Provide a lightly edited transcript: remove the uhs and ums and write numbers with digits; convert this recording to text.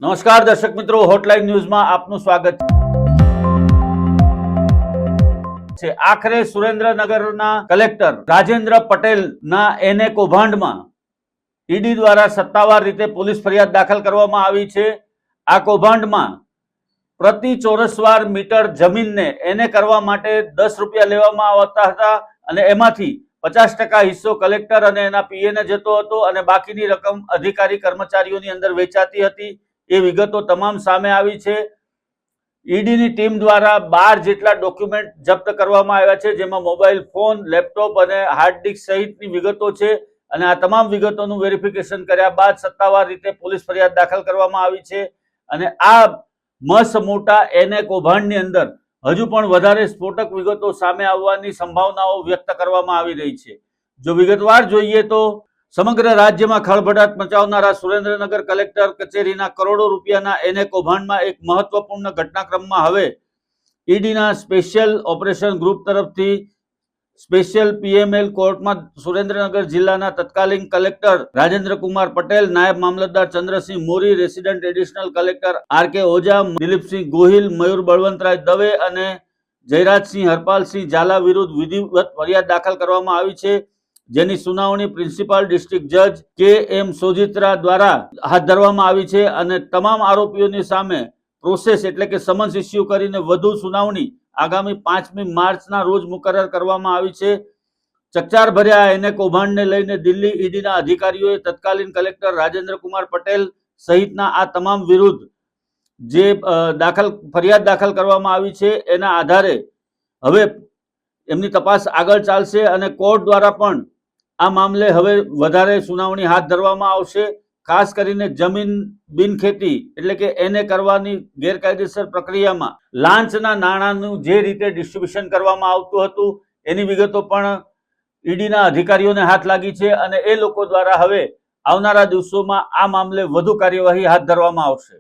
નમસ્કાર દર્શક મિત્રો, હોટલાઇન ન્યૂઝમાં આપનું સ્વાગત છે। આખરે સુરેન્દ્રનગરના કલેક્ટર રાજેન્દ્ર પટેલના એને કૌભાંડમાં ઈડી દ્વારા સત્તાવાર રીતે પોલીસ ફરિયાદ દાખલ કરવામાં આવી છે। આ કૌભાંડમાં પ્રતિ ચોરસવાર મીટર જમીનને એને કરવા માટે 10 રૂપિયા લેવામાં આવતા હતા અને એમાંથી 50% હિસ્સો કલેક્ટર અને એના પીએને જતો હતો અને બાકીની રકમ અધિકારી કર્મચારીઓની અંદર વેચાતી હતી। એ વિગતો તમામ સામે આવી છે। ઈડીની ટીમ દ્વારા 12 જેટલા ડોક્યુમેન્ટ જપ્ત કરવામાં આવ્યા છે, જેમાં મોબાઈલ ફોન, લેપટોપ અને હાર્ડ ડિસ્ક સહિતની વિગતો છે અને આ તમામ વિગતોનું વેરિફિકેશન કર્યા બાદ સત્તાવાર રીતે પોલીસ ફરિયાદ દાખલ કરવામાં આવી છે અને આ મસ્ત મોટા એને કૌભાંડની અંદર હજુ પણ વધારે સ્ફોટક વિગતો સામે આવવાની સંભાવનાઓ વ્યક્ત કરવામાં આવી રહી છે। જો વિગતવાર જોઈએ તો સમગ્ર રાજ્યમાં ખળભળાટ મચાવનારા સુરેન્દ્રનગર કલેક્ટર કચેરીના કરોડો રૂપિયાના એને કૌભાંડમાં એક મહત્વપૂર્ણ ઘટનાક્રમમાં હવે ઈડીના સ્પેશિયલ ઓપરેશન ગ્રુપ તરફથી સ્પેશિયલ પીએમએલ કોર્ટમાં સુરેન્દ્રનગર જિલ્લાના તત્કાલીન કલેક્ટર રાજેન્દ્ર કુમાર પટેલ, નાયબ મામલતદાર Chandrasinh Mori, resident additional collector R K. Ojha, Dilipsinh Gohil, Mayur Balvantrai Dave અને જયરાજસિંહ હરપાલસિંહ ઝાલા વિરુદ્ધ વિધિવત ફરિયાદ દાખલ કરવામાં આવી છે, જેની સુનાવણી પ્રિન્સિપાલ ડિસ્ટ્રિક્ટ જજ કે.એમ. સોજિત્રા દ્વારા હાથ ધરવામાં આવી છે અને તમામ આરોપીઓની સામે પ્રોસેસ એટલે કે સમન્સ ઇસ્યુ કરીને વધુ સુનાવણી આગામી 5મી માર્ચના રોજ મુકરર કરવામાં આવી છે। ચકચાર ભર્યા એને કૌભાંડને લઈને દિલ્હી ઈડીના અધિકારીઓએ તત્કાલીન કલેક્ટર રાજેન્દ્ર કુમાર પટેલ સહિતના આ તમામ વિરુદ્ધ જે ફરિયાદ દાખલ કરવામાં આવી છે એના આધારે હવે એમની તપાસ આગળ ચાલશે અને કોર્ટ દ્વારા પણ આ મામલે હવે વધારે સુનાવણી હાથ ધરવામાં આવશે। ખાસ કરીને જમીન બિનખેતી એટલે કે એને કરવાની ગેરકાયદેસર પ્રક્રિયામાં લાંચના નાણાંનું જે રીતે ડિસ્ટ્રીબ્યુશન કરવામાં આવતું હતું એની વિગતો પણ ઈડીના અધિકારીઓને હાથ લાગી છે અને એ લોકો દ્વારા હવે આવનારા દિવસોમાં આ મામલે વધુ કાર્યવાહી હાથ ધરવામાં આવશે।